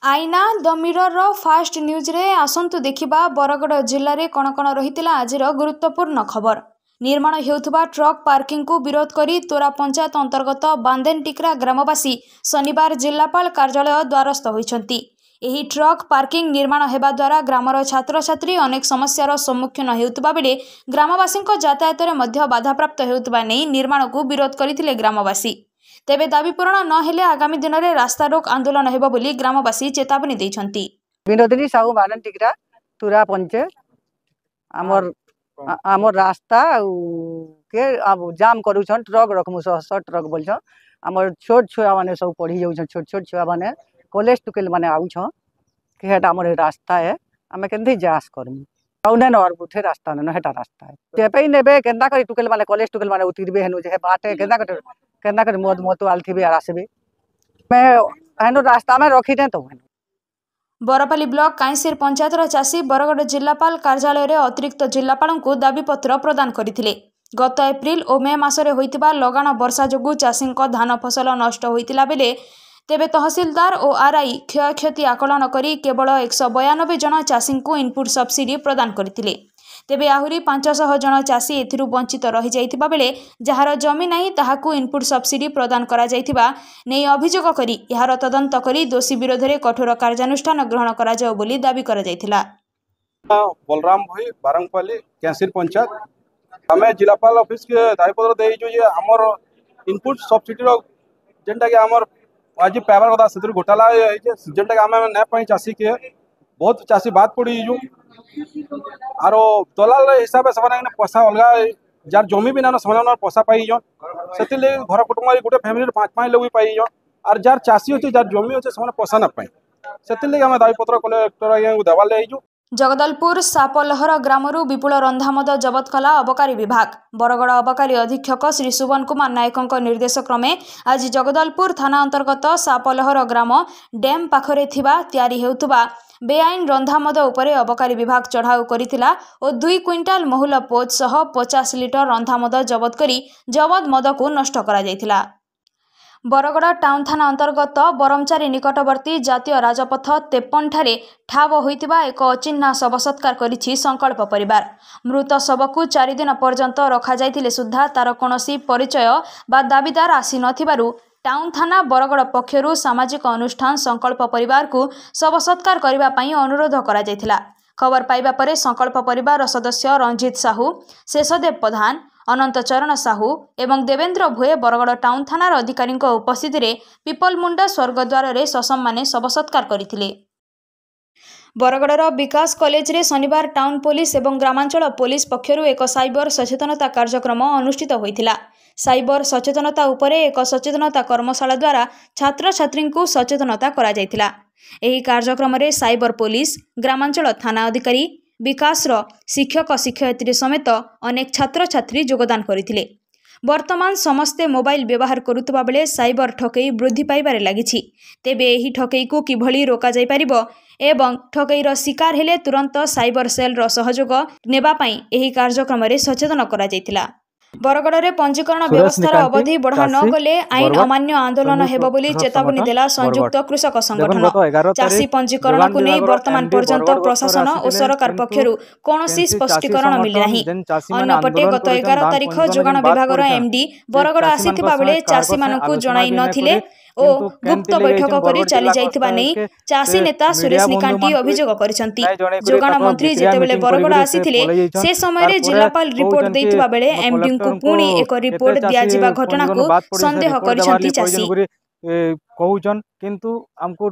आईना the mirror fast news रे आसंतु देखिबा बरगड़ जिले में कण कण रही आज गुरुत्वपूर्ण खबर। निर्माण हेउथबा ट्रक पार्किंग को विरोध करी तोरा पंचायत अंतर्गत बांदेन टिकरा ग्रामवासी शनिवार जिलापाल कार्यालय द्वारस्थ होइछंती। एही ट्रक पार्किंग निर्माण हेबा द्वारा ग्रामर छात्र छात्री अनेक समस्यार सम्मुखीन हेउथबा बेले ग्रामवासी यातायात में मध्य बाधाप्राप्त हेउथबा नै निर्माण को विरोध करथिले ग्रामवासी। तेबे दाबी पूरण न हेले आगामी दिन में रास्ता रोक आंदोलन हेबो बोली ग्रामवासी चेतावनी दैछंती। विनोदिनी साहू बांदेन टिकरा तुरा पंचायत आमर रास्ता के अब जाम करूछन ट्रक रखमु सह ट्रक बोलछन। आमर छोट छुआ माने सब पढ़ी जाउछन छोट छोट छुआ माने कॉलेज टुकेल माने आउछन कि हेटा हमर रास्ता है आमे केनथि जास करमु औने नर बुथे रास्ता न हेटा रास्ता है तेपई नेबे केनदा करी टुकेल माने कॉलेज टुकेल माने उतिरबे हेनु जे बाटे केनदा करी मद मतो आलथिबे आरासबे मैं हेनु रास्ता में रखी दे तो बरपाली ब्लॉक काईसिर पंचायतर चाषी बरगड़ जिलापाल कार्यालय रे अतिरिक्त जिलापाल को दाबीपत्र प्रदान करथिले। गत एप्रिल और मे मासरे होइतिबा लगाण वर्षा जोगु चाषी धान फसल नष्ट होइतिला बेले तेबे तहसीलदार और आरआई क्षयक्षति आकलन करी केवल 192 जन चाषी को इनपुट सब्सिडी प्रदान करथिले। तेबे आहुरी 500 जन चाषी एथिरु वंचित रही जाइतिबा बेले जहार जमी नाही ताहाकू इनपुट सब्सिडी प्रदान करा जाइतिबा नै अभियोग करी यार तदंत करी दोषी विरोध में कठोर कार्यानुष्ठान ग्रहण करा जाओ बोली दाबी करा जाइतिला। बलराम भई बारंगपाली कैंसिर पंचायत आमे जिलापाल ऑफिस के दायित्व देइजो जे हमर इनपुट सब्सिडी रो जेंटा के हमर आज पेपर कथा सेतिर घोटाला जेंटा के आमे नै पई चाषी के बहुत चाषी बात पड़ी जो आरो दलाल हिसाब से पैसा अलग जार जमी भी ना समाज पैसा पाई से घर कुटुंब गोटे फैमिली 5 लोग भी पाई और जार चाषी अच्छे जार जमी अच्छे से पैसा ना पाई से आम दाबीपत्र कलेक्टर देवाल देजु। जगदलपुर सापलहर ग्रामरू विपुल रंधामद जबत कला अबकारी विभाग। बरगड़ अबकारी अधीक्षक श्री सुवन कुमार नायक निर्देश क्रमे आज जगदलपुर थाना अंतर्गत सापलहर ग्राम डैम पाखरे थिबा तैयारी हेउथबा बेआईन रंधामद उपरे अबकारी विभाग चढ़ाऊ करिथिला और 2 क्विंटाल महुल पोच सह 50 लिटर रंधामद जबत करी जबत मद को नष्ट करा जायथिला। बरगड़ टाउन थाना अंतर्गत बरमचारी निकटवर्ती जातीय राजपथ 53 ठारे ठाब होइतिबा एक अचिन्हा शव सत्कार करिछि संकल्प परिवार। मृत शव को 4 दिन पर्यंत रखा जाइतिले सुद्धा तार कोनोसी परिचय बा दाबीदार आसी नथिबारु टाउन थाना बरगड़ पक्षरु सामाजिक अनुष्ठान संकल्प परिवार को शव सत्कार करबा पई अनुरोध करा जाइतिला। खबर पाइबा परे संकल्प परिवार सदस्य रंजित साहू, शेषदेव प्रधान, अनंत चरण साहू एवं देवेंद्र भोये बरगड़ टाउन थानार अधिकारी उपस्थित रे पिपलमुंडा स्वर्गद्वार रे ससम्माने शव सत्कार करथिले। बरगड़र विकास कॉलेज रे शनिवार टाउन पुलिस एवं ग्रामांचल पुलिस पक्षरु एक साइबर सचेतनता कार्यक्रम अनुष्ठित होइतिला। साइबर सचेतनता उपरे एक सचेतनता कर्मशाला द्वारा छात्र छात्री को सचेतनता करा जायतिला। एही कार्यक्रम रे साइबर पुलिस, ग्रामांचल थाना अधिकारी, विकास शिक्षक शिक्षयित्री समेत अनेक छात्र छात्री योगदान करथिले। वर्तमान समस्ते मोबाइल व्यवहार करुवा बेले साइबर ठकई वृद्धि पाइबारे लागिछि। तेबे एही ठकई को किभली रोका जाय परिबो एवं ठकईर शिकार हेले तुरंत साइबर सेल सहयोग नेबा पई एही कार्यक्रम रे सचेतन करा जायतिला। बरगड़ रे पंजीकरण व्यवस्थार अवधि बढ़ा न गले आईन अमान्य आंदोलन हेबो बोली चेतावनी देला संयुक्त कृषक संगठन। चाषी पंजीकरण को नहीं वर्तमान पर्यंत प्रशासन और सरकार पक्षरु कोनोसी स्पष्टीकरण मिले नाही। अन्यपटे गत 11 तारिख जोगाण विभागर एमडी बरगड़ आसीथिबा बेले चाषी मानकु जणाई नथिले ओ गुप्त बैठक करी चली जाइथिबा नै चाषी नेता सुरेश निकांटी अभियोग करिसंती। जोगाण मंत्री जेतेबेले बरगड़ आसीथिले से समय रे जिलापाल रिपोर्ट दैथिबा बेले एमडी को पुणी एक रिपोर्ट दिया जिबा घटना को संदेह करिसंती चाषी कहउचन किंतु हमको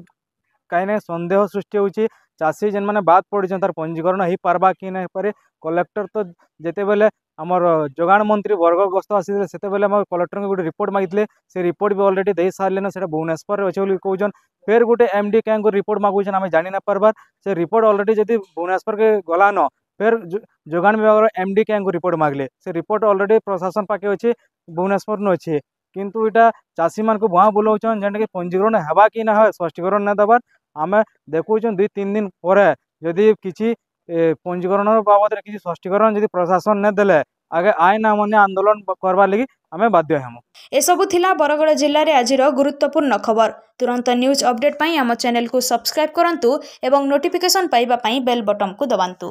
काइने संदेह सृष्टि होची चाषी जेन माने बात पड़िछन तार पंजीकरण ही पारबा कि नै पारे। कलेक्टर तो जेते बेले हमर जोगाण मंत्री बरगड़ गस्त आसी सेते बेले हम कलेक्टर को गोटे रिपोर्ट मागितले से रिपोर्ट भी ऑलरेडी दे सारलेन सेटा भुवनेश्वर रे अछि बोली कहउछन। फिर गोटे एमडी कैं को रिपोर्ट मागुछन हमें जानि ना पारबार से रिपोर्ट ऑलरेडी जदी भुवनेश्वर के गलान फिर जोगाण विभाग एमडी कैं को रिपोर्ट मागले से रिपोर्ट ऑलरेडी प्रशासन पाके अछि भुवनेश्वर न अछि किंतु इटा चाषी मान को बुआ बोलौछन जेंटा के पंजीकरण हेबा कि ना स्पष्टीकरण ना दबार आमे देखुछन 2-3 दिन पर जदि किछि पंजीकरण बाबद किसी स्पष्टीकरण जदि प्रशासन ने देले आगे आईन अमान्य आंदोलन करवा लगी आम बाध्य हेमु। एसबु थिला बरगड़ जिले में आज गुरुत्वपूर्ण खबर। तुरंत न्यूज अपडेट पाई आम चैनल को सब्सक्राइब करंतु एवं नोटिफिकेशन पाइबा पाई बेल बटन को दबांतु।